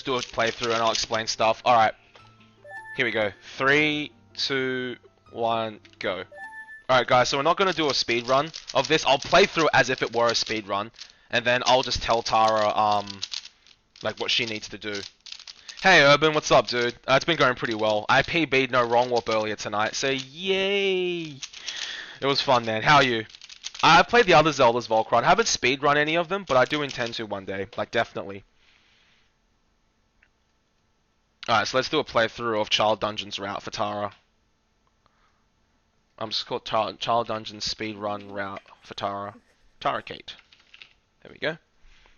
do a playthrough and I'll explain stuff. Alright, here we go. 3, 2, 1, go. Alright guys, so we're not going to do a speed run of this. I'll play through as if it were a speed run, and then I'll just tell Tara, like what she needs to do. Hey Urban, what's up dude? It's been going pretty well. I PB'd no wrong warp earlier tonight, so yay! It was fun man, how are you? I've played the other Zeldas Volcron. I haven't speedrun any of them, but I do intend to one day, like definitely. Alright, so let's do a playthrough of Child Dungeon's route for Tara. I'm just called Child Dungeon speedrun route for Tara. TaraKate. There we go.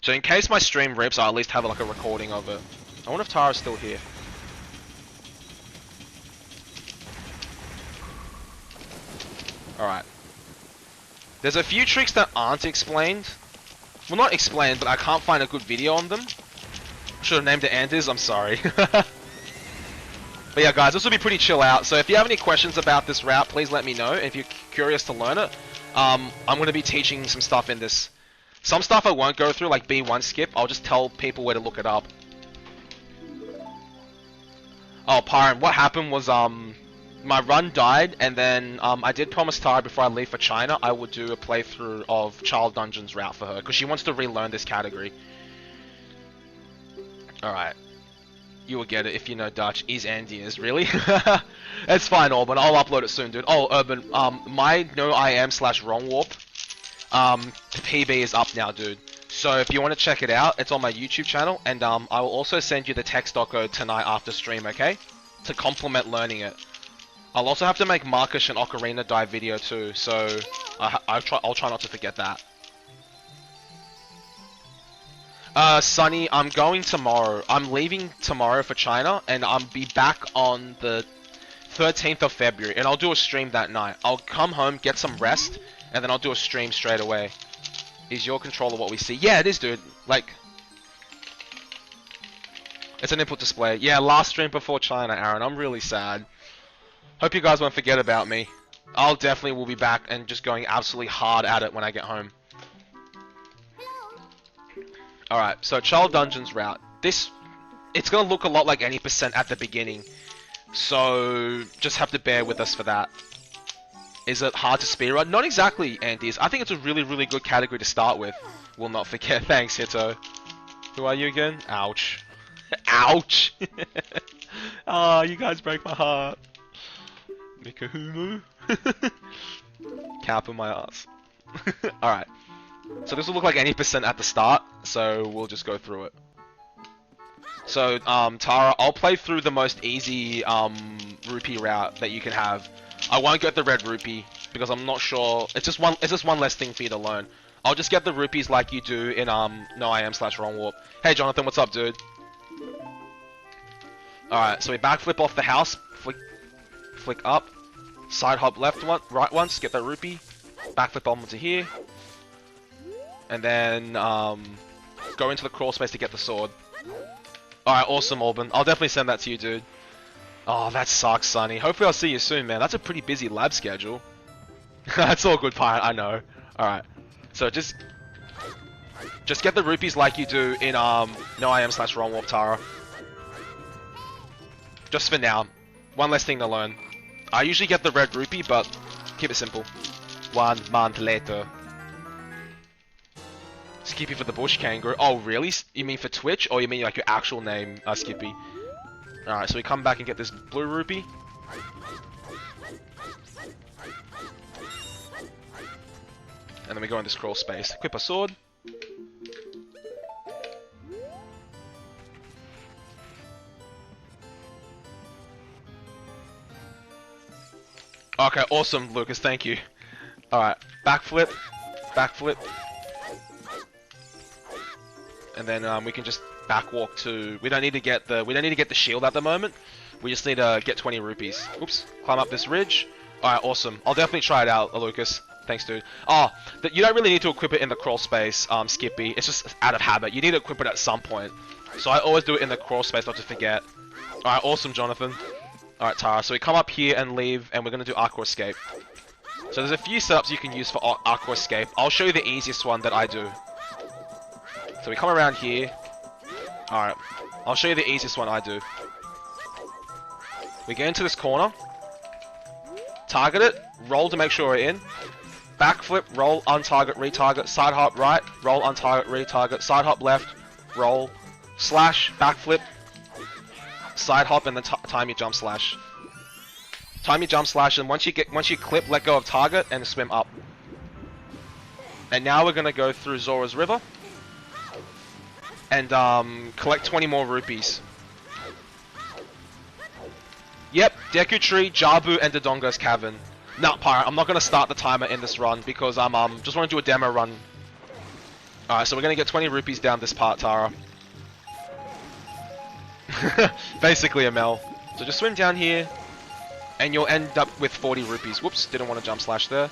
So in case my stream rips, I'll at least have like a recording of it. I wonder if Tara's still here. Alright. There's a few tricks that aren't explained. Well, not explained, but I can't find a good video on them. Should have named it Anders, I'm sorry. But yeah guys, this will be pretty chill out, so if you have any questions about this route, please let me know. If you're curious to learn it, I'm going to be teaching some stuff in this. Some stuff I won't go through, like B1 skip, I'll just tell people where to look it up. Oh, Pyron, what happened was, my run died, and then, I did promise Tara before I leave for China, I would do a playthrough of Child Dungeon's route for her, because she wants to relearn this category. Alright. You will get it if you know Dutch. Is Andy is really? It's fine, Auburn. I'll upload it soon, dude. Oh, Urban. My no IM/wrong warp. PB is up now, dude. So if you want to check it out, it's on my YouTube channel, and I will also send you the text doco tonight after stream, okay? To complement learning it. I'll also have to make Marcus an Ocarina dive video too, so I'll try not to forget that. Sunny, I'm going tomorrow. I'm leaving tomorrow for China, and I'll be back on the 13th of February, and I'll do a stream that night. I'll come home, get some rest, and then I'll do a stream straight away. Is your controller what we see? Yeah, it is, dude. Like, it's an input display. Yeah, last stream before China, Aaron. I'm really sad. Hope you guys won't forget about me. I'll definitely will be back and just going absolutely hard at it when I get home. Alright, so Child Dungeon's route. It's gonna look a lot like any percent at the beginning. So, just have to bear with us for that. Is it hard to speedrun? Not exactly, Andes. I think it's a really, really good category to start with. Will not forget. Thanks, Hito. Who are you again? Ouch. Ouch! Ah, you guys break my heart. MikamiHero? Cap in my ass. Alright. So this will look like any percent at the start, so we'll just go through it. So, Tara, I'll play through the most easy, rupee route that you can have. I won't get the red rupee, because I'm not sure, it's just one less thing for you to learn. I'll just get the rupees like you do in, no IM/wrong warp. Hey Jonathan, what's up dude? Alright, so we backflip off the house, flick up, side hop left one, right once, get that rupee, backflip onto here. And then, go into the crawl space to get the sword. Alright, awesome, Auburn. I'll definitely send that to you, dude. Oh, that sucks, Sonny. Hopefully I'll see you soon, man. That's a pretty busy lab schedule. That's all good, Pirate, I know. Alright. So, just get the rupees like you do in, no IM/wrong warp, Tara. Just for now. One less thing to learn. I usually get the red rupee, but keep it simple. 1 month later. Skippy for the bush kangaroo. Oh, really? You mean for Twitch? Or you mean like your actual name, Skippy? Alright, so we come back and get this blue rupee. And then we go in this crawl space. Equip a sword. Okay, awesome, Lucas, thank you. Alright, backflip. Backflip. And then we can just backwalk to. We don't need to get the shield at the moment. We just need to get 20 rupees. Oops. Climb up this ridge. All right, awesome. I'll definitely try it out, Lucas. Thanks, dude. Oh, you don't really need to equip it in the crawl space, Skippy. It's just out of habit. You need to equip it at some point. So I always do it in the crawl space, not to forget. All right, awesome, Jonathan. All right, Tara. So we come up here and leave, and we're gonna do Aqua Escape. So there's a few setups you can use for Aqua Escape. I'll show you the easiest one that I do. So we come around here. Alright. I'll show you the easiest one I do. We get into this corner. Target it. Roll to make sure we're in. Backflip, roll, untarget, retarget, side hop right, roll, untarget, retarget, side hop left, roll, slash, backflip, side hop, and then time your jump slash. Time your jump slash, and once you clip, let go of target and swim up. And now we're gonna go through Zora's River and collect 20 more rupees. Yep, Deku Tree, Jabu, and Dodongo's Cavern. Nah, Pirate, I'm not gonna start the timer in this run because I'm just want to do a demo run. Alright, so we're gonna get 20 rupees down this part, Tara. Basically a mel. So just swim down here, and you'll end up with 40 rupees. Whoops, didn't want to jump slash there.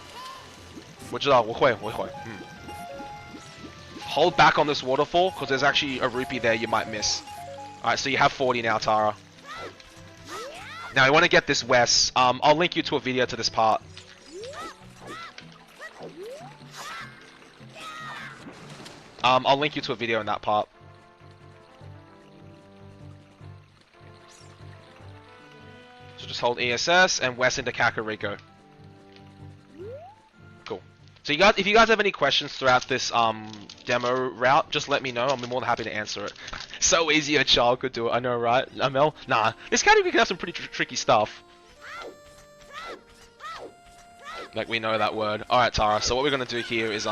Hold back on this waterfall, because there's actually a rupee there you might miss. Alright, so you have 40 now, Tara. Now, I want to get this west. I'll link you to a video to this part. I'll link you to a video in that part. So just hold ESS and west into Kakariko. Cool. So you guys, if you guys have any questions throughout this demo route, just let me know. I'll be more than happy to answer it. So easy a child could do it, I know, right? Amel? Nah, this category can have some pretty tricky stuff. Like, we know that word. Alright, Tara, so what we're gonna do here is,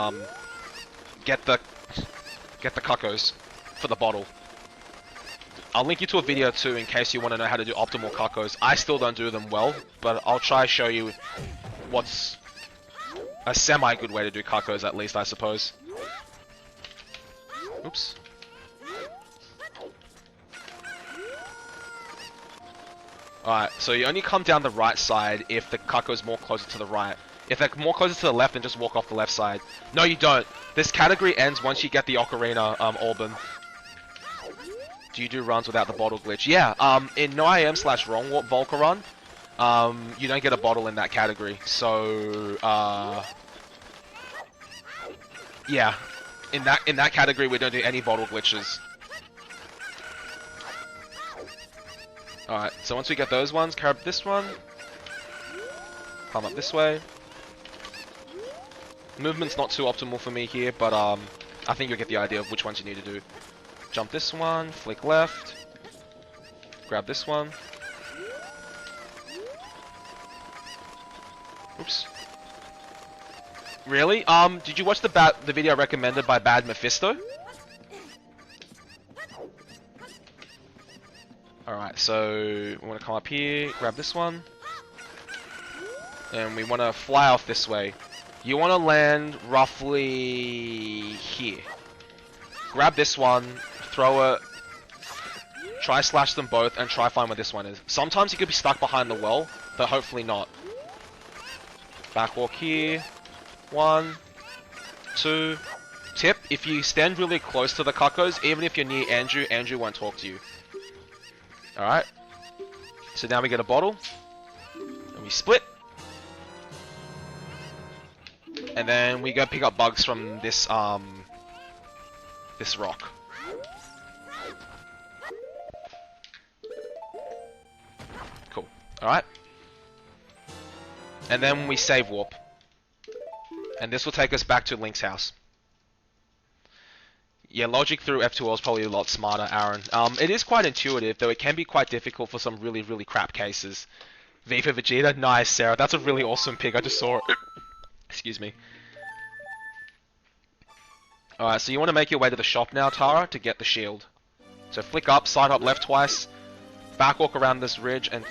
get the cuccos for the bottle. I'll link you to a video too in case you want to know how to do optimal cuccos. I still don't do them well, but I'll try to show you what's a semi-good way to do cuccos, at least, I suppose. Oops. Alright, so you only come down the right side if the cucko's more closer to the right. If they're more closer to the left, then just walk off the left side. No, you don't. This category ends once you get the Ocarina Orban. Do you do runs without the bottle glitch? Yeah, in No I Am / Wrong Warp Volcaron, you don't get a bottle in that category. So, yeah, in that category we don't do any bottle glitches. Alright, so once we get those ones, carry up this one. Come up this way. Movement's not too optimal for me here, but I think you'll get the idea of which ones you need to do. Jump this one, flick left. Grab this one. Oops. Really? Did you watch the video recommended by Bad Mephisto? Alright, so we want to come up here, grab this one, and we want to fly off this way. You want to land roughly here. Grab this one, throw it, try slash them both, and try find where this one is. Sometimes you could be stuck behind the well, but hopefully not. Backwalk here. 1, 2. Tip, if you stand really close to the cuccos, even if you're near Andrew, Andrew won't talk to you. Alright. So now we get a bottle. And we split. And then we go pick up bugs from this this rock. Cool. Alright. And then we save warp. And this will take us back to Link's house. Yeah, logic through F2L is probably a lot smarter, Aaron. It is quite intuitive, though it can be quite difficult for some really, really crap cases. V for Vegeta? Nice, Sarah. That's a really awesome pick. I just saw it. Excuse me. Alright, so you want to make your way to the shop now, Tara, to get the shield. So flick up, side hop left twice, backwalk around this ridge, and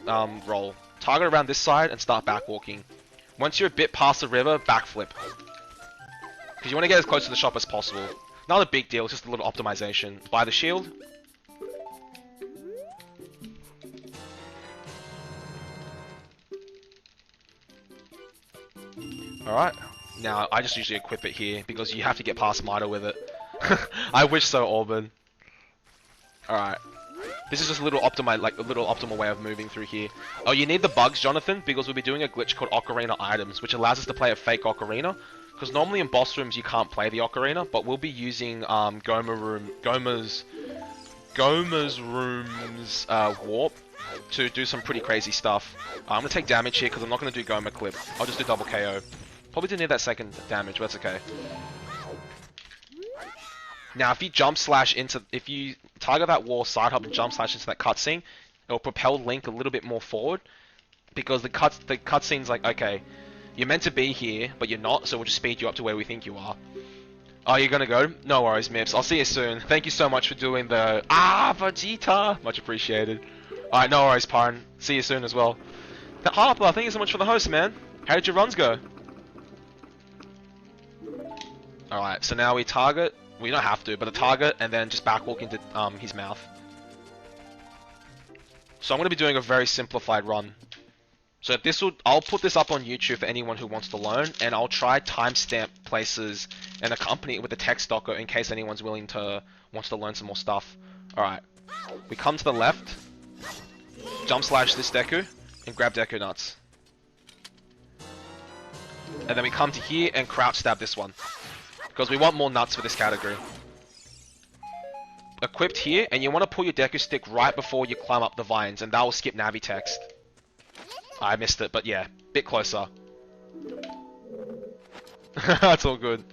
roll. Target around this side and start backwalking. Once you're a bit past the river, backflip. Because you want to get as close to the shop as possible. Not a big deal, it's just a little optimization. Buy the shield. Alright. Now, I just usually equip it here, because you have to get past Mida with it. I wish so, Orban. Alright. This is just a little optimal way of moving through here. Oh, you need the bugs, Jonathan, because we'll be doing a glitch called Ocarina Items, which allows us to play a fake Ocarina. Because normally in boss rooms you can't play the Ocarina, but we'll be using Goma's Goma's room's warp to do some pretty crazy stuff. I'm gonna take damage here because I'm not gonna do Goma clip. I'll just do double KO. Probably didn't need that second damage, but that's okay. Now, if you if you target that wall, side hop, and jump slash into that cutscene, it'll propel Link a little bit more forward. Because the cutscene's like, okay, you're meant to be here, but you're not, so we'll just speed you up to where we think you are. Oh, you're gonna go? No worries, Mips. I'll see you soon. Thank you so much for doing the... Vegeta! Much appreciated. Alright, no worries, Paran. See you soon as well. Harper, thank you so much for the host, man. How did your runs go? Alright, so now we target... We don't have to, but a target, and then just backwalk into his mouth. So I'm gonna be doing a very simplified run. So I'll put this up on YouTube for anyone who wants to learn, and I'll try timestamp places and accompany it with a text docker in case anyone's wants to learn some more stuff. Alright. We come to the left, jump slash this Deku, and grab Deku nuts. And then we come to here and crouch stab this one. Because we want more nuts for this category. Equipped here, and you want to pull your Deku stick right before you climb up the vines, and that will skip Navi text. I missed it, but yeah, bit closer. That's all good.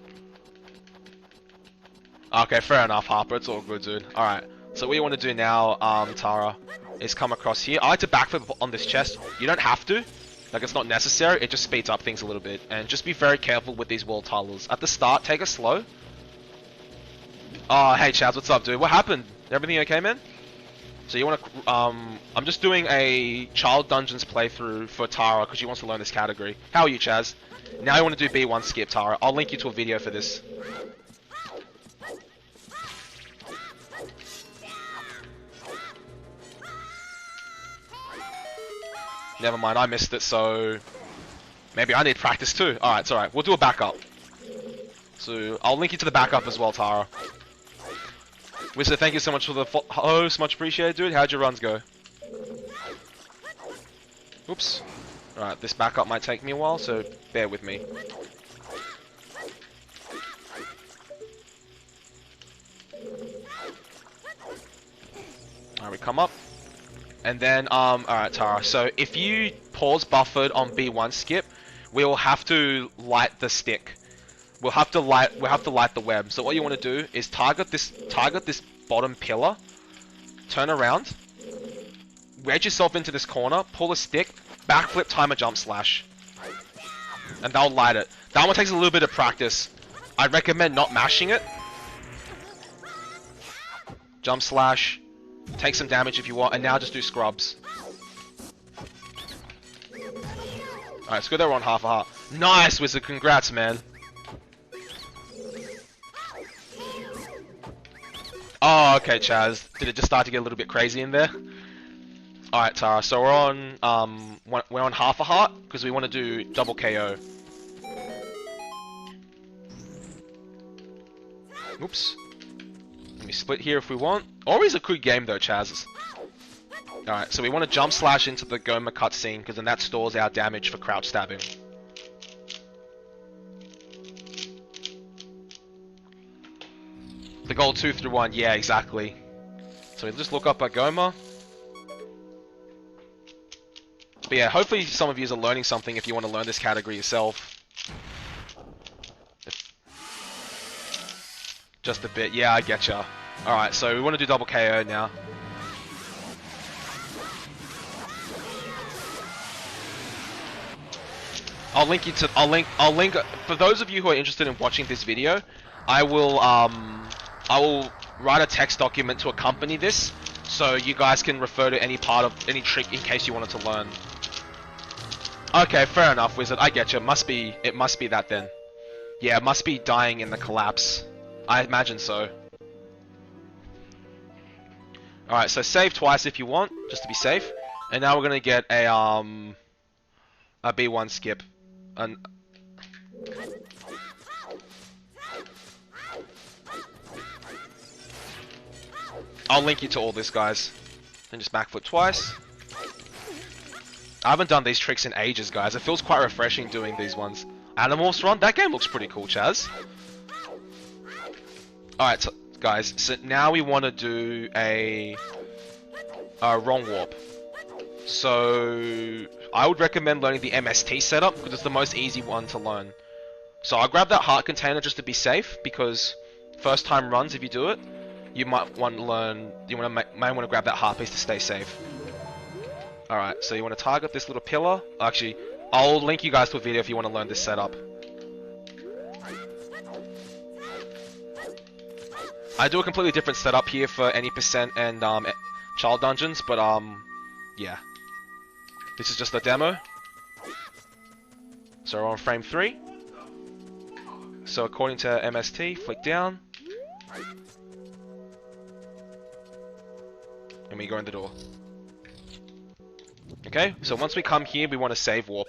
Okay, fair enough, Harper. It's all good, dude. Alright, so what you want to do now, Tara, is come across here. I like to backflip on this chest. You don't have to. Like, it's not necessary. It just speeds up things a little bit. And just be very careful with these wall tiles. At the start, take it slow. Oh, hey, Chaz, what's up, dude? What happened? Everything okay, man? So you want to, I'm just doing a Child Dungeons playthrough for Tara because she wants to learn this category. How are you, Chaz? Now you want to do B1 skip, Tara. I'll link you to a video for this. Never mind, I missed it, so... Maybe I need practice too. Alright, it's alright. We'll do a backup. So, I'll link you to the backup as well, Tara. Wizard, thank you so much for the host. Much appreciated, dude. How'd your runs go? Oops. Alright, this backup might take me a while, so bear with me. Alright, we come up. And then, alright, Tara. So, if you pause buffered on B1 skip, we'll have to light the stick. We'll have to light the web. So what you want to do is target this bottom pillar, turn around, wedge yourself into this corner, pull a stick, backflip, timer, jump slash, and that'll light it. That one takes a little bit of practice. I'd recommend not mashing it. Jump slash, take some damage if you want, and now just do scrubs. Alright, it's good that we're on half a heart. Nice, Wizard, congrats, man. Oh, okay, Chaz. Did it just start to get a little bit crazy in there? Alright, Tara, so we're on half a heart, because we want to do double KO. Oops. Let me split here if we want. Always a good game though, Chaz. Alright, so we want to jump slash into the Goma cutscene, because then that stores our damage for crouch stabbing. The gold 2 through 1, yeah, exactly. So we just look up at Goma. But yeah, hopefully some of you are learning something if you want to learn this category yourself. Just a bit, yeah, I getcha. Alright, so we want to do double KO now. I'll link for those of you who are interested in watching this video, I will write a text document to accompany this, so you guys can refer to any part of any trick in case you wanted to learn. Okay, fair enough, Wizard. I get you. It must be that then. Yeah, it must be dying in the collapse. I imagine so. Alright, so save twice if you want, just to be safe. And now we're gonna get a B1 skip. I'll link you to all this, guys. And just backflip twice. I haven't done these tricks in ages, guys. It feels quite refreshing doing these ones. Animorphs Run? That game looks pretty cool, Chaz. Alright, so, guys. So now we want to do a wrong warp. So I would recommend learning the MST setup because it's the most easy one to learn. So I'll grab that heart container just to be safe, because first time runs, if you do it, you might want to learn. You might want to grab that heart piece to stay safe. All right. So you want to target this little pillar. Actually, I'll link you guys to a video if you want to learn this setup. I do a completely different setup here for any percent and child dungeons, but yeah. This is just a demo. So we're on frame 3. So according to MST, flick down. And we go in the door. Okay, so once we come here, we want to save warp.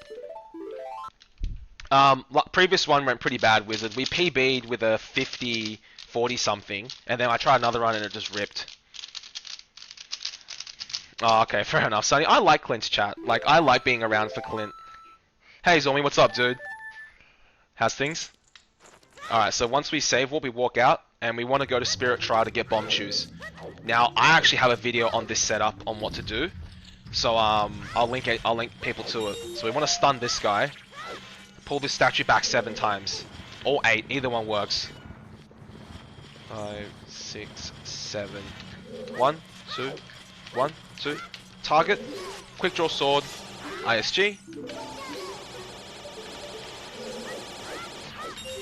Previous one went pretty bad, Wizard. We PB'd with a 50, 40 something, and then I tried another run and it just ripped. Oh, okay, fair enough, Sonny. I like Clint's chat. Like, I like being around for Clint. Hey, Zombie, what's up, dude? How's things? Alright, so once we save warp, we walk out, and we want to go to Spirit Trial to get bomb shoes. Now, I actually have a video on this setup on what to do. So, I'll link people to it. So we want to stun this guy. Pull this statue back 7 times. Or 8, either one works. 5, 6, 7. 1, 2, 1, 2. Target. Quick draw sword. ISG.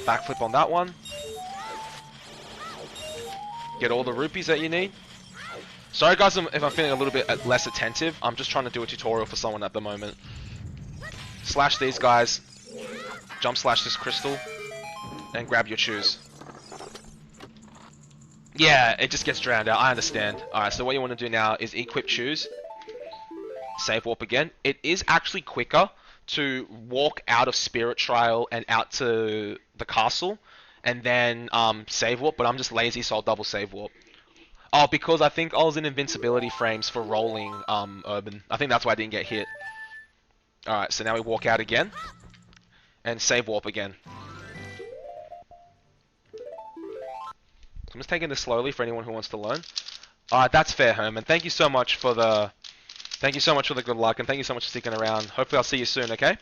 Backflip on that one. Get all the rupees that you need. Sorry guys if I'm feeling a little bit less attentive. I'm just trying to do a tutorial for someone at the moment. Slash these guys. Jump slash this crystal. And grab your shoes. Yeah, it just gets drowned out. I understand. Alright, so what you want to do now is equip shoes. Save warp again. It is actually quicker to walk out of Spirit Trial and out to the castle. And then save warp, but I'm just lazy, so I'll double save warp. Oh, because I think I was in invincibility frames for rolling Urban. I think that's why I didn't get hit. Alright, so now we walk out again. And save warp again. I'm just taking this slowly for anyone who wants to learn. Alright, that's fair, Herman. Thank you so much for the good luck, and thank you so much for sticking around. Hopefully I'll see you soon, okay?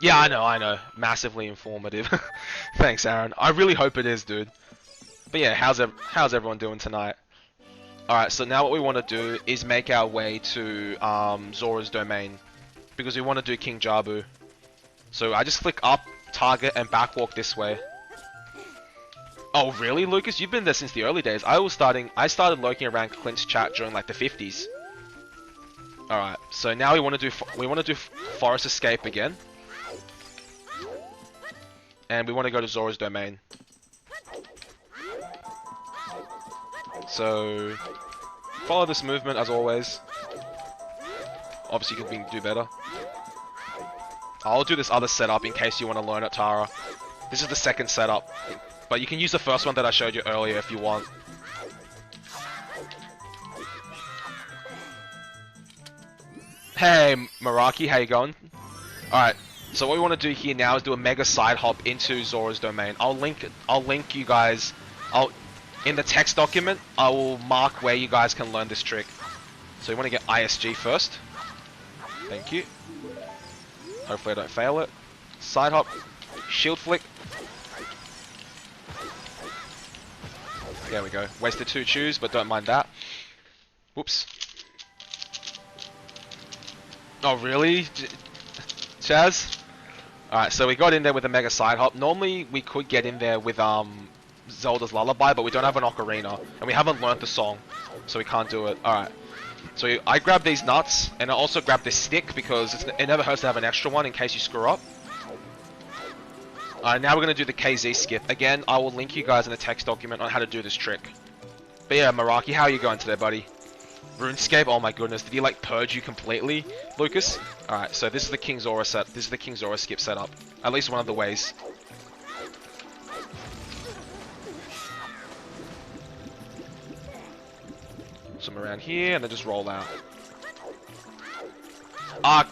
Yeah, I know. Massively informative. Thanks, Aaron. I really hope it is, dude. But yeah, how's everyone doing tonight? Alright, so now what we want to do is make our way to Zora's domain. Because we want to do King Jabu. So I just flick up, target, and backwalk this way. Oh really, Lucas? You've been there since the early days. I started lurking around Clint's chat during like the 50s. Alright, so now we want to do Forest Escape again. And we want to go to Zora's domain. So follow this movement as always. Obviously you can do better. I'll do this other setup in case you want to learn it, Tara. This is the second setup. But you can use the first one that I showed you earlier if you want. Hey, Meraki, how you going? Alright, so what we want to do here now is do a mega side hop into Zora's domain. I'll link you guys. In the text document, I will mark where you guys can learn this trick. So you want to get ISG first. Thank you. Hopefully I don't fail it. Side hop, shield flick. There we go. Wasted 2 chews, but don't mind that. Whoops. Oh really? Chaz? Alright, so we got in there with a mega side hop. Normally we could get in there with Zelda's Lullaby, but we don't have an ocarina. And we haven't learnt the song, so we can't do it. Alright. So I grab these nuts, and I also grab this stick because it never hurts to have an extra one in case you screw up. Now we're going to do the KZ skip. Again, I will link you guys in the text document on how to do this trick. But yeah, Meraki, how are you going today, buddy? RuneScape? Oh my goodness, did he like purge you completely, Lucas? Alright, so this is the King Zora set. This is the King Zora skip setup. At least one of the ways. Some around here, and then just roll out.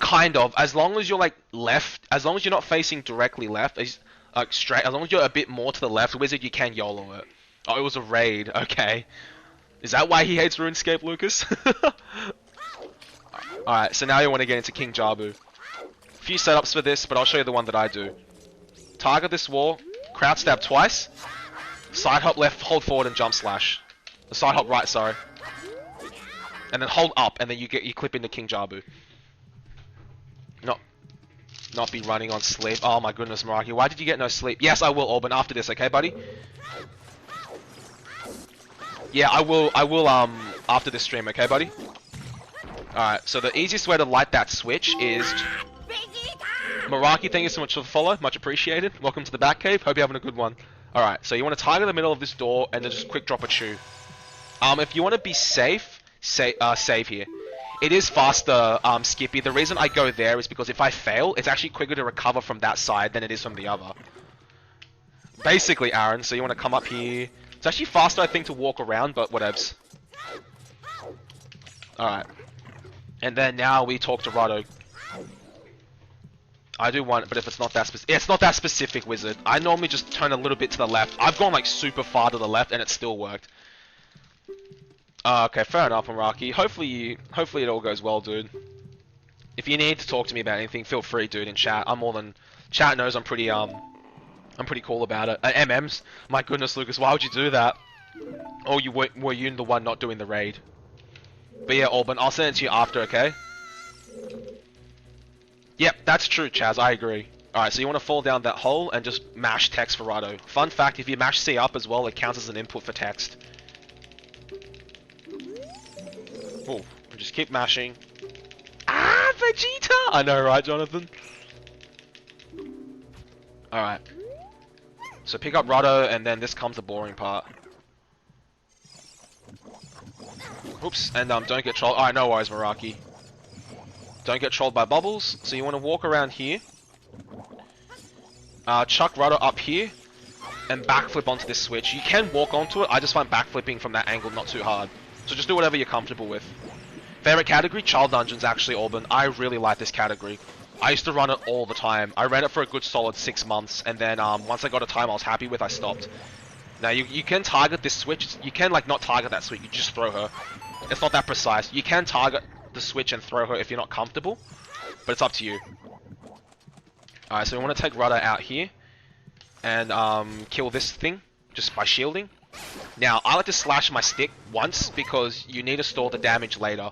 Kind of. As long as you're like left, as long as you're not facing directly left, Like straight, as long as you're a bit more to the left, Wizard, you can YOLO it. Oh, it was a raid. Okay. Is that why he hates RuneScape, Lucas? Alright, so now you want to get into King Jabu. Few setups for this, but I'll show you the one that I do. Target this wall, crouch stab twice, side hop left, hold forward and jump slash. The side hop right, sorry. And then hold up, and then you clip into King Jabu. Not be running on sleep. Oh my goodness, Meraki, why did you get no sleep? Yes, I will, Orban, after this, okay, buddy? Yeah, I will, after this stream, okay, buddy? Alright, so the easiest way to light that switch is... Meraki, thank you so much for the follow, much appreciated. Welcome to the Batcave, hope you're having a good one. Alright, so you want to target the middle of this door, and then just quick drop a chew. If you want to be safe, save here. It is faster, Skippy. The reason I go there is because if I fail, it's actually quicker to recover from that side than it is from the other. Basically, Aaron, so you want to come up here. It's actually faster, I think, to walk around, but whatevs. Alright. And then now we talk to Rado. I do want, but if it's not that specific, it's not that specific, Wizard. I normally just turn a little bit to the left. I've gone like super far to the left, and it still worked. Okay, fair enough, Meraki. Hopefully it all goes well, dude. If you need to talk to me about anything, feel free, dude, in chat. Chat knows I'm pretty cool about it. MMs? My goodness, Lucas, why would you do that? Or were you the one not doing the raid? But yeah, Alban, I'll send it to you after, okay? Yep, that's true, Chaz, I agree. Alright, so you want to fall down that hole and just mash text for Rado. Fun fact, if you mash C up as well, it counts as an input for text. Oh, just keep mashing. Ah, Vegeta! I know, right, Jonathan? Alright. So pick up Rado, and then this comes the boring part. Oops, and don't get trolled. Alright, no worries, Meraki. Don't get trolled by bubbles. So you want to walk around here. Chuck Rado up here. And backflip onto this switch. You can walk onto it, I just find backflipping from that angle not too hard. So just do whatever you're comfortable with. Favorite category? Child Dungeons, actually, Auburn. I really like this category. I used to run it all the time. I ran it for a good solid 6 months, and then once I got a time I was happy with, I stopped. Now, you can target this switch. You can, like, not target that switch. You just throw her. It's not that precise. You can target the switch and throw her if you're not comfortable, but it's up to you. Alright, so we want to take Rudder out here and kill this thing just by shielding. Now, I like to slash my stick once because you need to store the damage later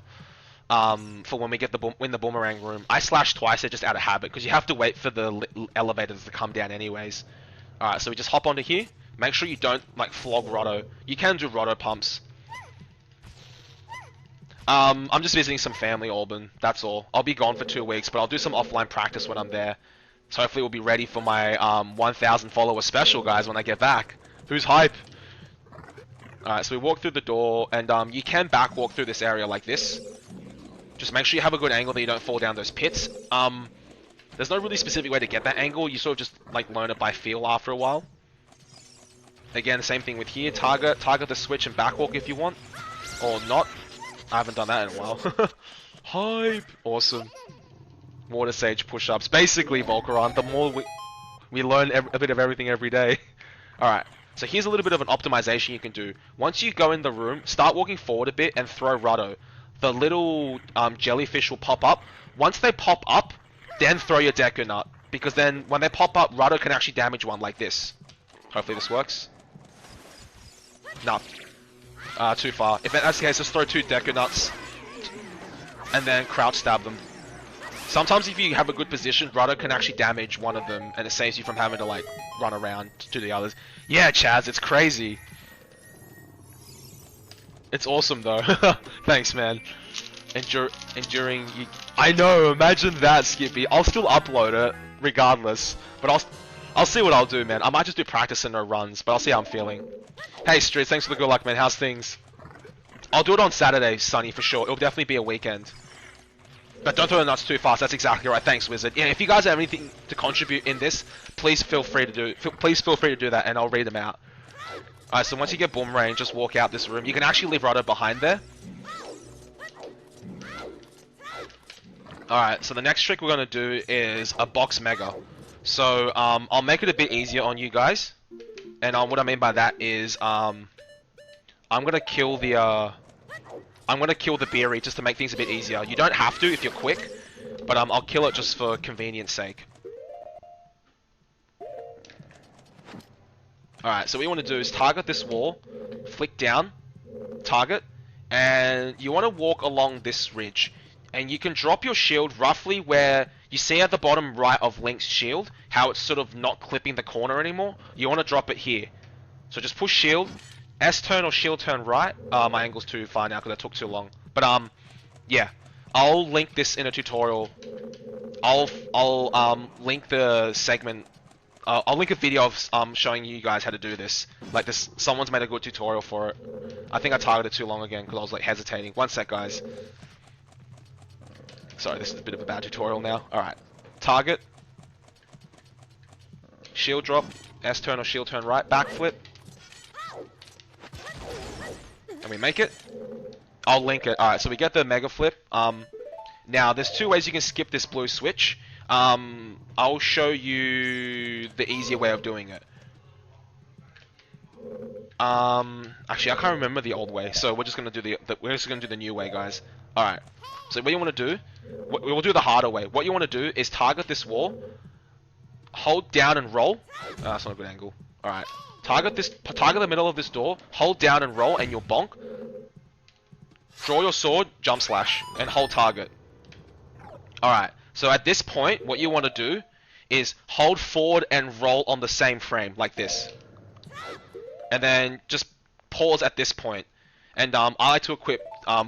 for when we get the boomerang room. I slash twice, just out of habit, because you have to wait for the elevators to come down anyways. Alright, so we just hop onto here. Make sure you don't, like, flog Rotto. You can do Rotto pumps. I'm just visiting some family, Auburn. That's all. I'll be gone for 2 weeks, but I'll do some offline practice when I'm there. So hopefully we'll be ready for my 1,000 follower special, guys, when I get back. Who's hype? Alright, so we walk through the door, and you can back walk through this area like this. Just make sure you have a good angle that you don't fall down those pits. There's no really specific way to get that angle. You sort of just, like, learn it by feel after a while. Again, the same thing with here. Target the switch and back walk if you want. Or not. I haven't done that in a while. Hype! Awesome. Water Sage push-ups. Basically, Volcaron, the more we learn a bit of everything every day. Alright, so here's a little bit of an optimization you can do. Once you go in the room, start walking forward a bit and throw Ruddo. The little jellyfish will pop up. Once they pop up, then throw your Deku Nut. Because then, when they pop up, Ruddo can actually damage one like this. Hopefully this works. No. Too far. If that's the case, just throw 2 Deku Nuts. And then crouch stab them. Sometimes if you have a good position, Rudder can actually damage one of them, and it saves you from having to, like, run around to the others. Yeah, Chaz, it's crazy. It's awesome, though. Thanks, man. Enduring... I know, imagine that, Skippy. I'll still upload it, regardless. But I'll see what I'll do, man. I might just do practice and no runs, but I'll see how I'm feeling. Hey, Streets, thanks for the good luck, man. How's things? I'll do it on Saturday, Sonny, for sure. It'll definitely be a weekend. But don't throw the nuts too fast. That's exactly right. Thanks, Wizard. Yeah, if you guys have anything to contribute in this, please feel free to do that, and I'll read them out. Alright, so once you get Boomerang, just walk out this room. You can actually leave Rudder behind there. Alright, so the next trick we're going to do is a box mega. So I'll make it a bit easier on you guys, and what I mean by that is I'm gonna kill the Beery just to make things a bit easier. You don't have to if you're quick, but I'll kill it just for convenience sake. Alright, so what you want to do is target this wall, flick down, target, and you want to walk along this ridge. And you can drop your shield roughly where you see at the bottom right of Link's shield, how it's sort of not clipping the corner anymore. You want to drop it here. So just push shield, S turn or shield turn right. My angle's too far now because that took too long. But yeah, I'll link this in a tutorial. I'll link the segment. I'll link a video of showing you guys how to do this. Like this, someone's made a good tutorial for it. I think I targeted too long again because I was like hesitating. One sec, guys. Sorry, this is a bit of a bad tutorial now. All right, target, shield drop, S turn or shield turn right, backflip, and we make it. I'll link it. All right, so we get the mega flip. Now there's two ways you can skip this blue switch. I'll show you the easier way of doing it. Actually, I can't remember the old way, so we're just gonna do the new way, guys. All right. So what you want to do, we'll do the harder way. What you want to do is target this wall, hold down and roll. That's not a good angle. All right. Target the middle of this door, hold down and roll, and you'll bonk. Draw your sword, jump slash, and hold target. All right. So at this point, what you want to do is hold forward and roll on the same frame, like this. And then just pause at this point. And I like to equip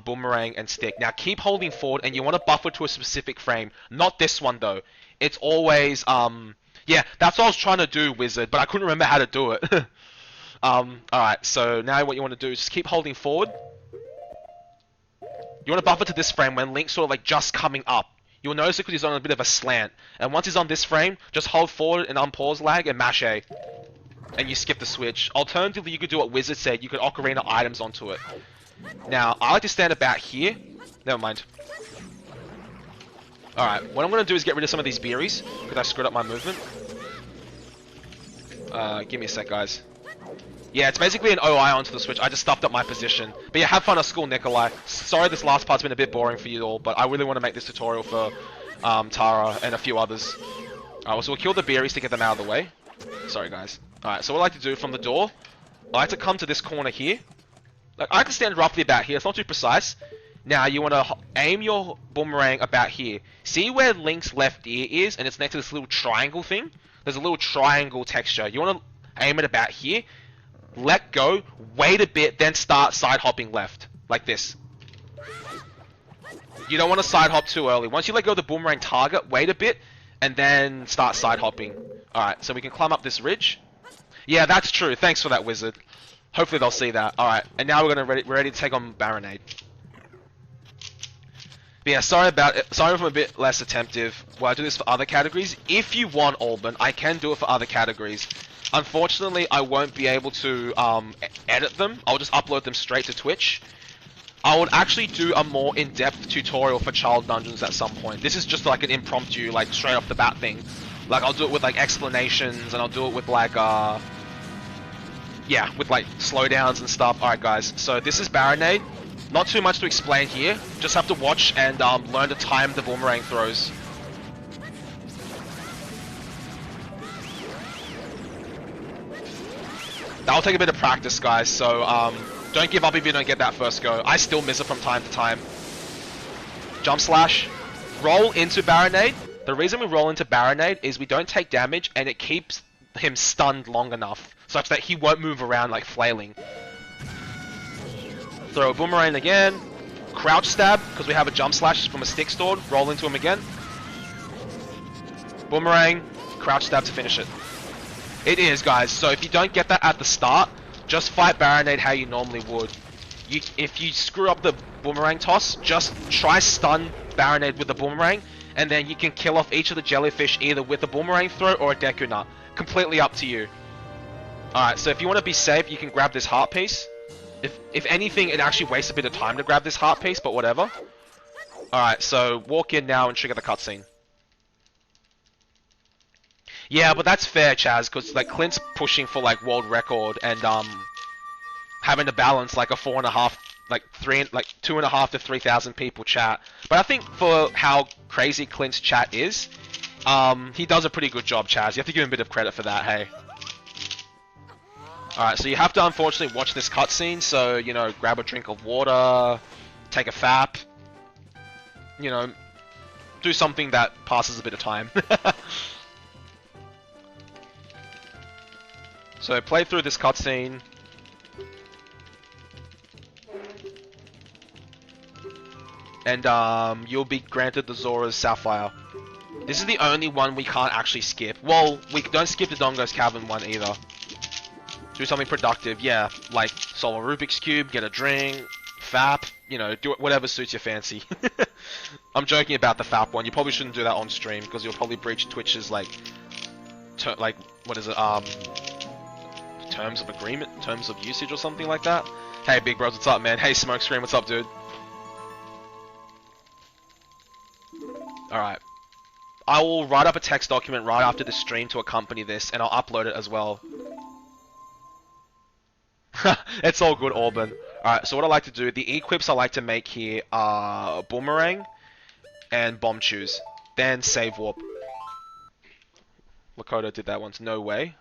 boomerang and stick. Now keep holding forward, and you want to buffer to a specific frame. Not this one though. It's always yeah, that's what I was trying to do, Wizard, but I couldn't remember how to do it. All right. So now what you want to do is just keep holding forward. You want to buffer to this frame when Link's sort of like just coming up. You'll notice it because he's on a bit of a slant. And once he's on this frame, just hold forward and unpause lag and mash A. And you skip the switch. Alternatively, you could do what Wizard said. You could Ocarina items onto it. Now, I like to stand about here. Never mind. Alright, what I'm going to do is get rid of some of these berries, because I screwed up my movement. Give me a sec, guys. Yeah, it's basically an OI onto the switch. I just stuffed up my position. But yeah, have fun at school, Nikolai. Sorry this last part's been a bit boring for you all, but I really want to make this tutorial for Tara and a few others. Alright, so we'll kill the berries to get them out of the way. Sorry, guys. Alright, so what I like to do from the door, I like to come to this corner here. Like, I like to stand roughly about here. It's not too precise. Now, you want to aim your boomerang about here. See where Link's left ear is, and it's next to this little triangle thing? There's a little triangle texture. You want to aim it about here. Let go, wait a bit, then start side hopping left. Like this. You don't want to side hop too early. Once you let go of the boomerang target, wait a bit, and then start side hopping. Alright, so we can climb up this ridge. Yeah, that's true. Thanks for that, Wizard. Hopefully they'll see that. Alright, and now we're ready to take on Baronade. But yeah, sorry if I'm a bit less attemptive. Well, I do this for other categories. If you want Alban, I can do it for other categories. Unfortunately, I won't be able to edit them. I'll just upload them straight to Twitch. I would actually do a more in-depth tutorial for Child Dungeons at some point. This is just like an impromptu, like straight off the bat thing. Like I'll do it with like explanations, and I'll do it with like yeah, with like slowdowns and stuff. Alright guys, so this is Baronade. Not too much to explain here. Just have to watch and learn to time the boomerang throws. That'll take a bit of practice, guys, so don't give up if you don't get that first go. I still miss it from time to time. Jump slash. Roll into Baronade. The reason we roll into Baronade is we don't take damage, and it keeps him stunned long enough, such that he won't move around like flailing. Throw a boomerang again. Crouch stab, because we have a jump slash from a stick sword. Roll into him again. Boomerang. Crouch stab to finish it. It is, guys. So if you don't get that at the start, just fight Baronade how you normally would. If you screw up the boomerang toss, just try stun Baronade with the boomerang, and then you can kill off each of the jellyfish either with a boomerang throw or a Deku Nut. Completely up to you. Alright, so if you want to be safe, you can grab this heart piece. If anything, it actually wastes a bit of time to grab this heart piece, but whatever. Alright, so walk in now and trigger the cutscene. Yeah, but that's fair, Chaz, because like Clint's pushing for like world record and having to balance like a 4.5, like 2.5 to 3,000 people chat. But I think for how crazy Clint's chat is, he does a pretty good job, Chaz. You have to give him a bit of credit for that, hey. Alright, so you have to unfortunately watch this cutscene, so, you know, grab a drink of water, take a fap, you know, do something that passes a bit of time. So play through this cutscene. And you'll be granted the Zora's Sapphire. This is the only one we can't actually skip. Well, we don't skip the Dongo's Cavern one either. Do something productive, yeah, like solve a Rubik's Cube, get a drink, fap, you know, do whatever suits your fancy. I'm joking about the fap one. You probably shouldn't do that on stream because you'll probably breach Twitch's what is it? Terms of agreement, terms of usage or something like that. Hey, big bros, what's up, man? Hey, Smokescreen, what's up, dude? Alright. I will write up a text document right after the stream to accompany this, and I'll upload it as well. It's all good, Auburn. Alright, so what I like to do, the equips I like to make here are Boomerang and Bomb Choose. Then Save Warp. Lakota did that once, no way.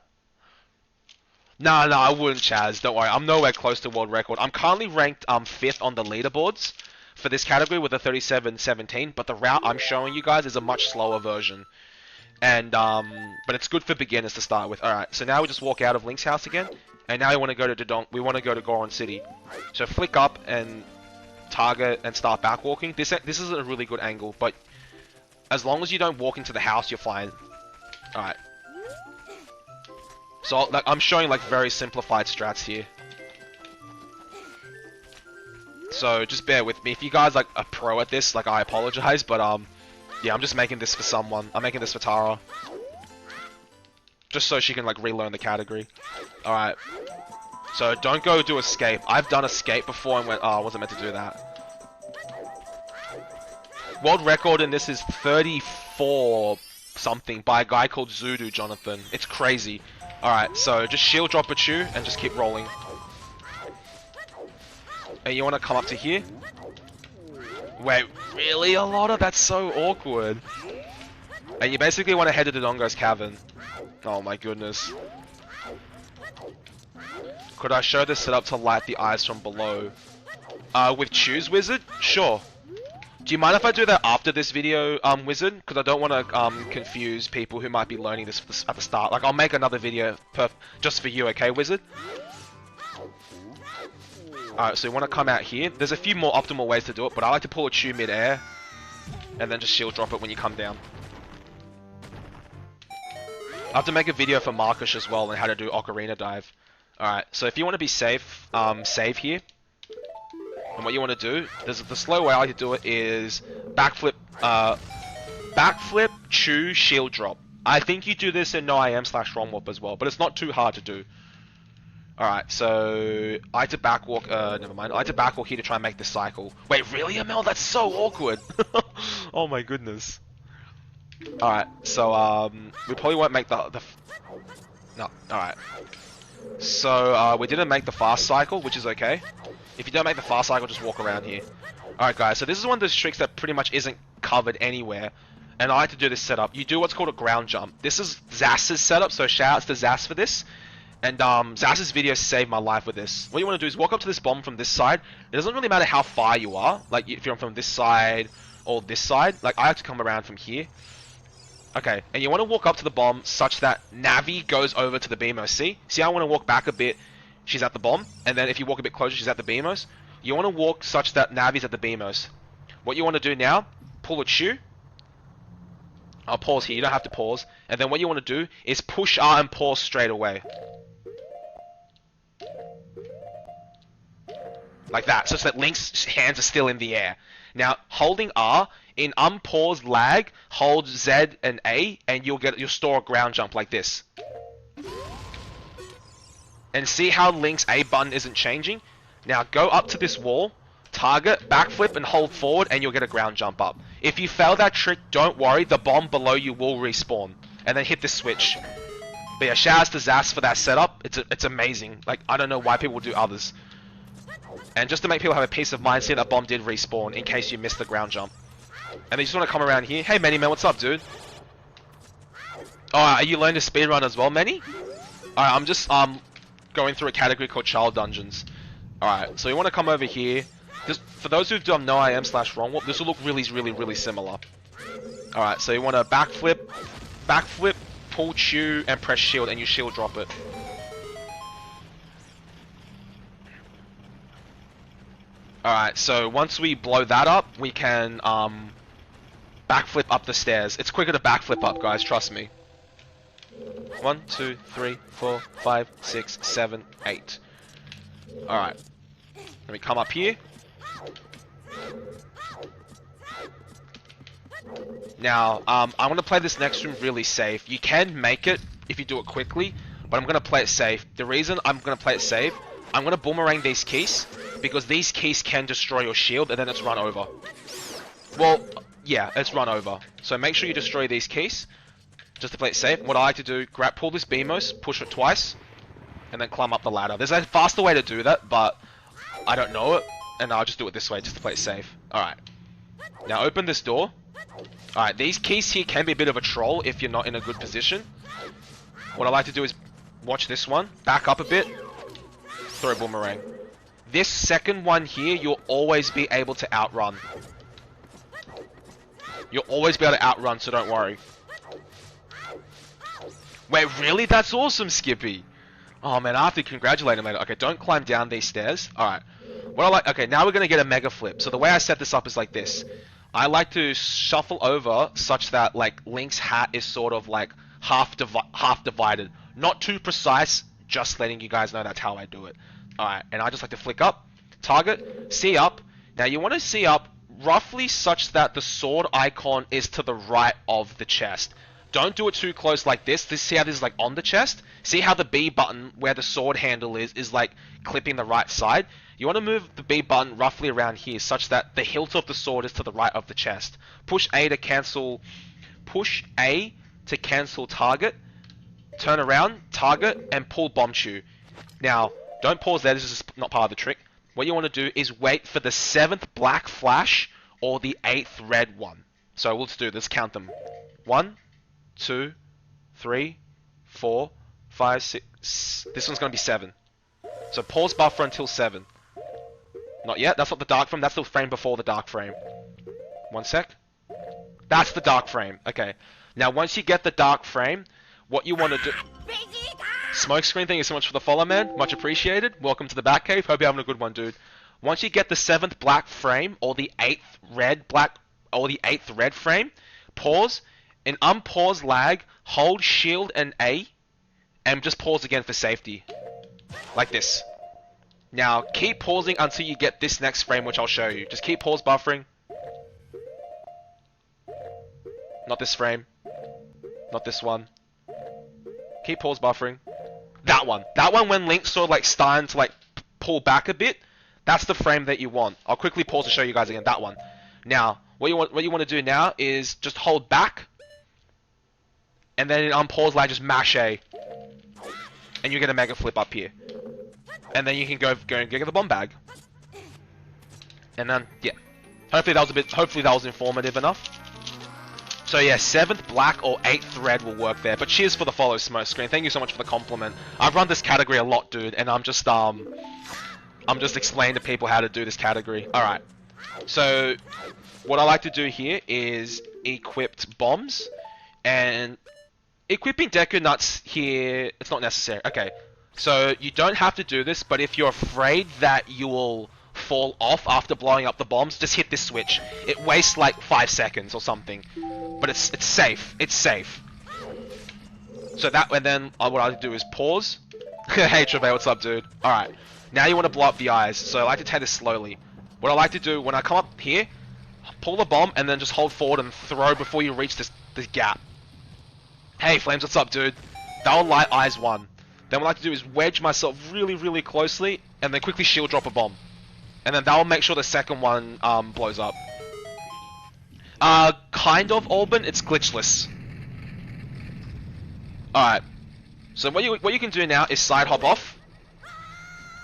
Nah, I wouldn't, Chaz, don't worry. I'm nowhere close to world record. I'm currently ranked 5th on the leaderboards for this category with a 37.17, but the route I'm showing you guys is a much slower version. And, but it's good for beginners to start with. Alright, so now we just walk out of Link's house again. And now we want to go to Goron City. So flick up and target and start back walking. This is a really good angle, but as long as you don't walk into the house, you're fine. Alright. So like, I'm showing like very simplified strats here. So just bear with me. If you guys like are pro at this, like I apologize, but yeah, I'm just making this for someone. I'm making this for Tara. Just so she can like relearn the category. Alright. So don't go do escape. I've done escape before and went, oh, I wasn't meant to do that. World record in this is 34 something by a guy called Zudu Jonathan. It's crazy. Alright, so just shield drop a chew and just keep rolling. And you want to come up to here? Wait, really, Alotta? That's so awkward. And you basically want to head to the Dongo's Cavern. Oh my goodness. Could I show this setup to light the eyes from below? With Choose Wizard? Sure. Do you mind if I do that after this video, Wizard? Because I don't want to confuse people who might be learning this at the start. Like, I'll make another video just for you, okay, Wizard? Alright, so you want to come out here. There's a few more optimal ways to do it, but I like to pull a chew mid-air. And then just shield drop it when you come down. I have to make a video for Marcus as well on how to do Ocarina Dive. Alright, so if you want to be safe, save here. And what you want to do, the slow way I like to do it is backflip, chew, shield drop. I think you do this in NoIM/ROM warp as well, but it's not too hard to do. Alright, so I like to backwalk, never mind. I like to backwalk here to try and make the cycle. Wait, really, Amel? That's so awkward! Oh my goodness. Alright, so, we probably won't make no, alright. So, we didn't make the fast cycle, which is okay. If you don't make the fast cycle, just walk around here. Alright guys, so this is one of those tricks that pretty much isn't covered anywhere. And I like to do this setup. You do what's called a ground jump. This is Zass's setup, so shoutouts to Zass for this. And Zass's video saved my life with this. What you want to do is walk up to this bomb from this side. It doesn't really matter how far you are. Like, if you're from this side or this side. Like, I have to come around from here. Okay, and you want to walk up to the bomb such that Navi goes over to the Beamos. See? See, I want to walk back a bit. She's at the bomb. And then if you walk a bit closer, she's at the Beamos. You want to walk such that Navi's at the Beamos. What you want to do now, pull a chew. I'll pause here. You don't have to pause. And then what you want to do is push R and pause straight away. Like that, such that Link's hands are still in the air. Now, holding R, in unpaused lag, hold Z and A, and you'll store a ground jump like this. And see how Link's A button isn't changing? Now go up to this wall, target, backflip, and hold forward, and you'll get a ground jump up. If you fail that trick, don't worry, the bomb below you will respawn. and then hit this switch. But yeah, shout out to Zas for that setup. It's amazing. Like, I don't know why people do others. And just to make people have a peace of mind, see that bomb did respawn in case you missed the ground jump. And then you just want to come around here. Hey, Manny, man, what's up, dude? Oh, are you learning to speedrun as well, Manny? Alright, I'm just going through a category called Child Dungeons. Alright, so you want to come over here. Just for those who don't know I am / wrong, this will look really similar. Alright, so you want to backflip, pull Q, and press shield, and you shield drop it. Alright, so once we blow that up, we can backflip up the stairs. It's quicker to backflip up, guys, trust me. 1, 2, 3, 4, 5, 6, 7, 8. Alright. Let me come up here. Now, I'm going to play this next room really safe. You can make it if you do it quickly, but I'm going to play it safe. The reason I'm going to play it safe, I'm going to boomerang these keys, because these keys can destroy your shield, and then it's run over. Well, yeah, it's run over. So make sure you destroy these keys, just to play it safe. What I like to do, pull this BMOS, push it twice, and then climb up the ladder. There's a faster way to do that, but I don't know it, and I'll just do it this way, just to play it safe. Alright. Now open this door. Alright, these keys here can be a bit of a troll if you're not in a good position. What I like to do is watch this one, back up a bit, throw a boomerang. This second one here, you'll always be able to outrun. You'll always be able to outrun, so don't worry. Wait, really? That's awesome, Skippy. Oh man, I have to congratulate him later. Okay, don't climb down these stairs. Alright. What I like, okay, now we're gonna get a mega flip. So the way I set this up is like this. I like to shuffle over such that like Link's hat is sort of like half divided. Not too precise, just letting you guys know that's how I do it. Alright, and I just like to flick up, target, see up. Now you want to see up roughly such that the sword icon is to the right of the chest. Don't do it too close like this. See how this is like on the chest? See how the B button, where the sword handle is like clipping the right side? You want to move the B button roughly around here such that the hilt of the sword is to the right of the chest. Push A to cancel target, turn around, target, and pull bomb chew. Now, don't pause there, this is not part of the trick. What you want to do is wait for the 7th black flash or the 8th red one. So let's do this, count them. 1, 2, 3, 4, 5, 6. This one's going to be 7. So pause buffer until 7. Not yet, that's not the dark frame, that's the frame before the dark frame. 1 sec. That's the dark frame, okay. Now once you get the dark frame, what you want to do... Smokescreen, thank you so much for the follow, man. Much appreciated. Welcome to the Batcave. Hope you're having a good one, dude. Once you get the 7th black frame, or the 8th red frame, pause. In unpause lag, hold shield and A, and just pause again for safety. Like this. Now, keep pausing until you get this next frame, which I'll show you. Just keep pause buffering. Not this frame. Not this one. Keep pause buffering. That one. That one when Link's sort of like starting to like pull back a bit. That's the frame that you want. I'll quickly pause to show you guys again. That one. Now, what you want to do now is just hold back. And then in unpause lag, just mash A. And you get a mega flip up here. And then you can go and get the bomb bag. And then, yeah. Hopefully that was informative enough. So yeah, 7th black or 8th red will work there. But cheers for the follow, Smokescreen. Thank you so much for the compliment. I've run this category a lot, dude, and I'm just explaining to people how to do this category. Alright. So what I like to do here is equipped bombs, and equipping Deku Nuts here, it's not necessary. Okay. So you don't have to do this, but if you're afraid that you will fall off after blowing up the bombs, just hit this switch. It wastes like 5 seconds or something. But it's safe. It's safe. So that, and then what I do is pause. Hey Trevor, what's up, dude? Alright. Now you want to blow up the eyes. So I like to take this slowly. What I like to do, when I come up here, pull the bomb and then just hold forward and throw before you reach this gap. Hey Flames, what's up, dude? That will light eyes 1. Then what I like to do is wedge myself really closely and then quickly shield drop a bomb. And then that will make sure the second one blows up. Kind of, Alban, it's glitchless. Alright. So what you can do now is side hop off.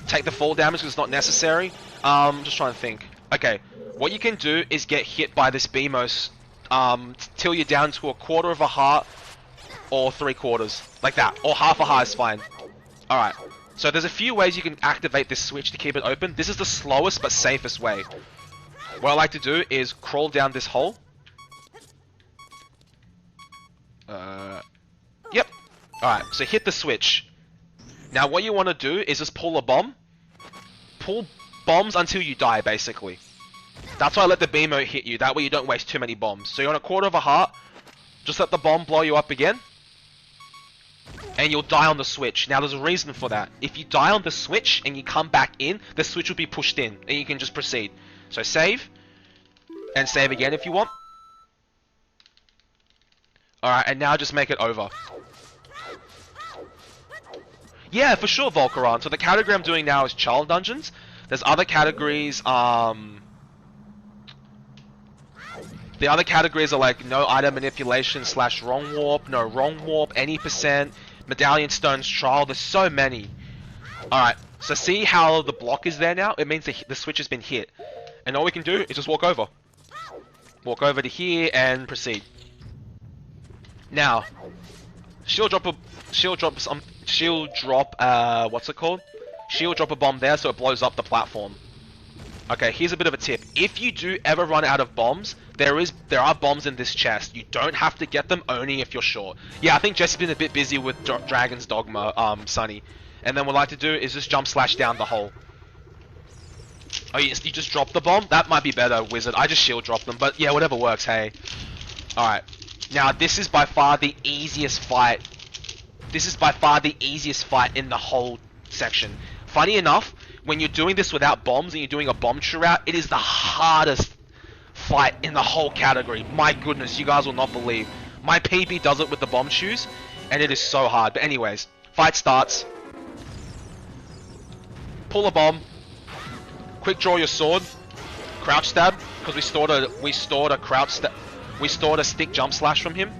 Take the fall damage because it's not necessary. Just trying to think. Okay. What you can do is get hit by this BMOS till you're down to a quarter of a heart or 3/4. Like that. Or half a heart is fine. Alright. So there's a few ways you can activate this switch to keep it open. This is the slowest but safest way. What I like to do is crawl down this hole. Yep. Alright, so hit the switch. Now what you want to do is just pull a bomb. Pull bombs until you die, basically. That's why I let the BMO hit you. That way you don't waste too many bombs. So you're on a quarter of a heart. Just let the bomb blow you up again. And you'll die on the switch. Now there's a reason for that. If you die on the switch and you come back in, the switch will be pushed in. And you can just proceed. So save. And save again if you want. Alright, and now just make it over. Yeah, for sure, Volcaron. So the category I'm doing now is Child Dungeons. There's other categories, the other categories are like no item manipulation / wrong warp, no wrong warp, any percent, medallion stones trial. There's so many. Alright, so see how the block is there now? It means the switch has been hit. And all we can do is just walk over. Walk over to here and proceed. Now, shield drop, what's it called? Shield drop a bomb there so it blows up the platform. Okay, here's a bit of a tip. If you do ever run out of bombs, there are bombs in this chest. You don't have to get them only if you're short. Yeah, I think Jesse's been a bit busy with Dragon's Dogma, Sunny. And then what I like to do is just jump slash down the hole. Oh, yes, you just drop the bomb? That might be better, Wizard. I just shield drop them, but yeah, whatever works, hey. Alright. Now, this is by far the easiest fight. This is by far the easiest fight in the whole section. Funny enough, when you're doing this without bombs and you're doing a bomb route, it is the hardest fight in the whole category. My goodness, you guys will not believe. My PB does it with the bomb shoes, and it is so hard. But anyways, fight starts. Pull a bomb. Quick draw your sword. Crouch stab, because we stored a crouch stab. We stored a stick jump slash from him.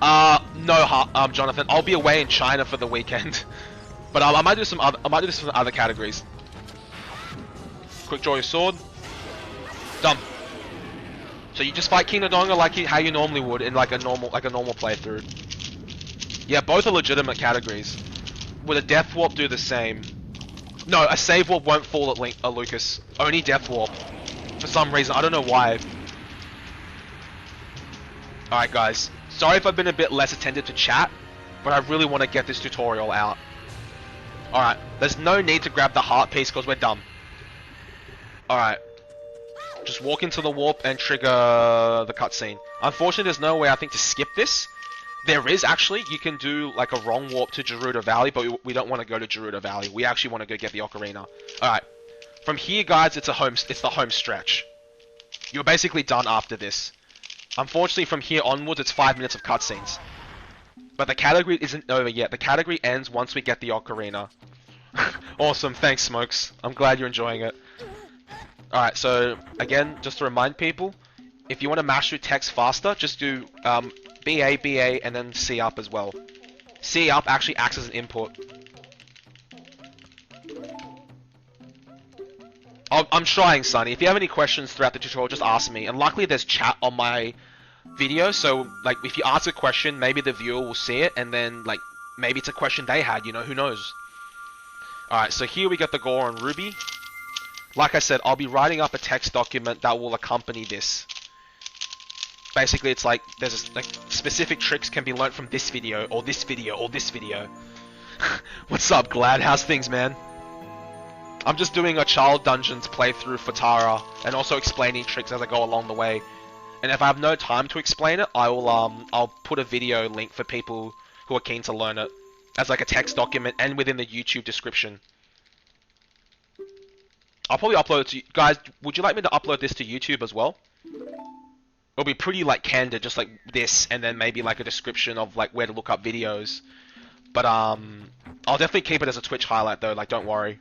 No, Jonathan. I'll be away in China for the weekend. But I might do some other categories. Quick draw your sword. Done. So you just fight King Nodonga like how you normally would in like a normal playthrough. Yeah, both are legitimate categories. Would a death warp do the same? No, a save warp won't fall at Lucas. Only death warp. For some reason, I don't know why. Alright guys, sorry if I've been a bit less attentive to chat, but I really want to get this tutorial out. Alright, there's no need to grab the heart piece because we're dumb. Alright. Just walk into the warp and trigger the cutscene. Unfortunately, there's no way I think to skip this. There is actually, you can do like a wrong warp to Gerudo Valley, but we don't want to go to Gerudo Valley. We actually want to go get the Ocarina. Alright. From here guys, it's the home stretch. You're basically done after this. Unfortunately, from here onwards, it's 5 minutes of cutscenes. But the category isn't over yet. The category ends once we get the Ocarina. Awesome, thanks Smokes. I'm glad you're enjoying it. Alright, so, again, just to remind people, if you want to mash through text faster, just do BA, BA, and then C up as well. C up actually acts as an input. I'm trying, Sonny. If you have any questions throughout the tutorial, just ask me. And luckily, there's chat on my video, so like if you ask a question, maybe the viewer will see it, and then like maybe it's a question they had. You know, who knows? All right, so here we got the Goron Ruby. Like I said, I'll be writing up a text document that will accompany this. Basically, it's like there's like specific tricks can be learnt from this video, or this video, or this video. What's up, Glad? How's things, man? I'm just doing a Child Dungeons playthrough for Tara, and also explaining tricks as I go along the way. And if I have no time to explain it, I'll put a video link for people who are keen to learn it as like a text document and within the YouTube description. I'll probably upload it to you guys. Would you like me to upload this to YouTube as well? It'll be pretty like candid, just like this, and then maybe like a description of like where to look up videos. But I'll definitely keep it as a Twitch highlight though. Like, don't worry.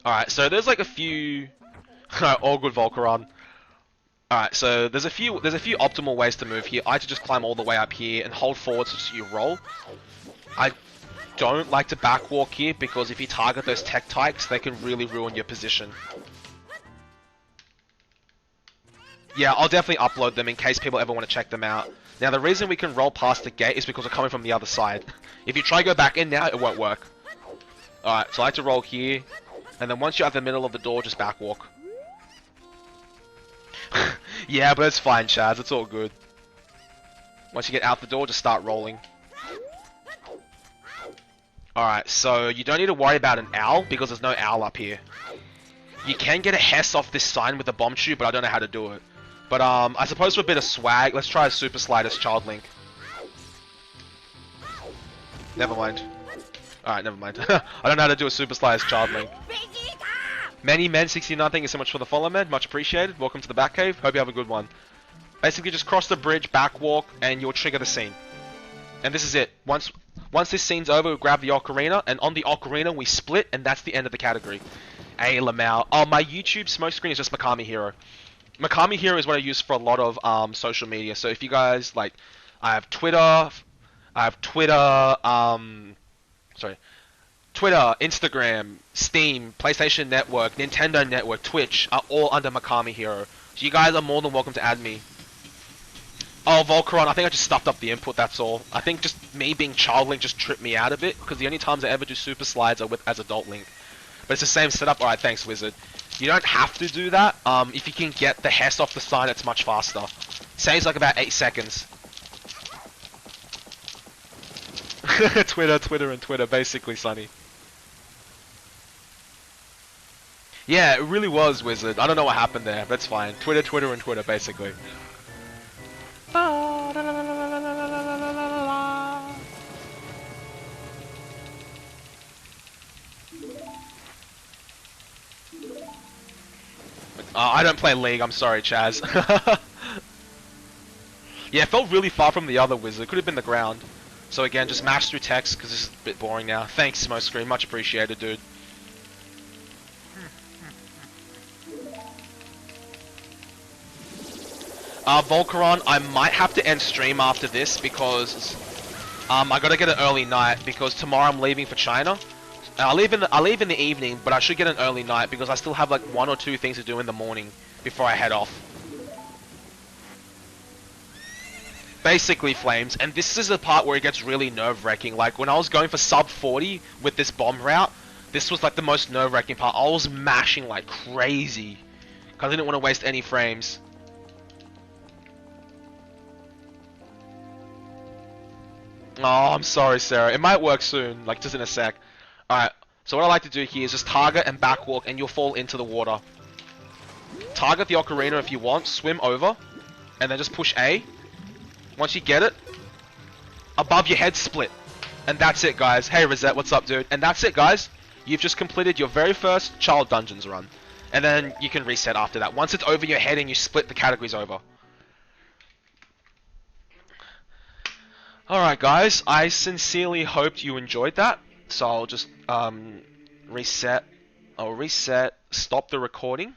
Alright, so there's like a few... All good, Volcaron. Alright, so there's a few optimal ways to move here. I like to just climb all the way up here and hold forward so you roll. I don't like to backwalk here because if you target those tech types, they can really ruin your position. Yeah, I'll definitely upload them in case people ever want to check them out. Now, the reason we can roll past the gate is because we're coming from the other side. If you try to go back in now, it won't work. Alright, so I like to roll here, and then once you're at the middle of the door, just backwalk. Yeah, but it's fine, Chaz, it's all good. Once you get out the door, just start rolling. Alright, so you don't need to worry about an owl, because there's no owl up here. You can get a Hess off this sign with a bomb shoe, but I don't know how to do it. But I suppose for a bit of swag, let's try a Super Slide as Child Link. Never mind. Alright, never mind. I don't know how to do a Super Slide as Child Link. Many Men 69, thank you so much for the follow, man. Much appreciated. Welcome to the Batcave. Hope you have a good one. Basically, just cross the bridge, backwalk, and you'll trigger the scene. And this is it. Once this scene's over, we grab the Ocarina, and on the Ocarina, we split, and that's the end of the category. Hey, Lamau. Oh, my YouTube smoke screen is just MikamiHero. MikamiHero is what I use for a lot of social media. So if you guys, like, I have Twitter, Twitter, Instagram, Steam, PlayStation Network, Nintendo Network, Twitch are all under MikamiHero. So you guys are more than welcome to add me. Oh, Volcaron, I think I just stuffed up the input, that's all. I think just me being Child Link just tripped me out a bit, because the only times I ever do Super Slides are as Adult Link. But it's the same setup. Alright, thanks, Wizard. You don't have to do that. If you can get the Hess off the sign, it's much faster. Saves like about 8 seconds. Twitter, basically, Sonny. Yeah, it really was, Wizard. I don't know what happened there, but it's fine. Twitter, basically. I don't play League, I'm sorry, Chaz. Yeah, it felt really far from the other Wizard. Could have been the ground. So again, just mash through text, because this is a bit boring now. Thanks, Smoke Screen. Much appreciated, dude. Volcaron, I might have to end stream after this, because I gotta get an early night, because tomorrow I'm leaving for China. I leave in the evening, but I should get an early night, because I still have like 1 or 2 things to do in the morning before I head off. Basically, Flames, and this is the part where it gets really nerve-wracking. Like, when I was going for sub 40 with this bomb route, this was like the most nerve-wracking part. I was mashing like crazy, because I didn't want to waste any frames. Oh, I'm sorry, Sarah. It might work soon, like just in a sec. Alright, so what I like to do here is just target and backwalk, and you'll fall into the water. Target the Ocarina if you want, swim over, and then just push A. Once you get it, above your head split. And that's it, guys. Hey, Rosette, what's up, dude? And that's it, guys. You've just completed your very first Child Dungeons run. And then you can reset after that. Once it's over your head and you split, the category's over. Alright, guys. I sincerely hoped you enjoyed that. So I'll just reset. I'll reset, stop the recording.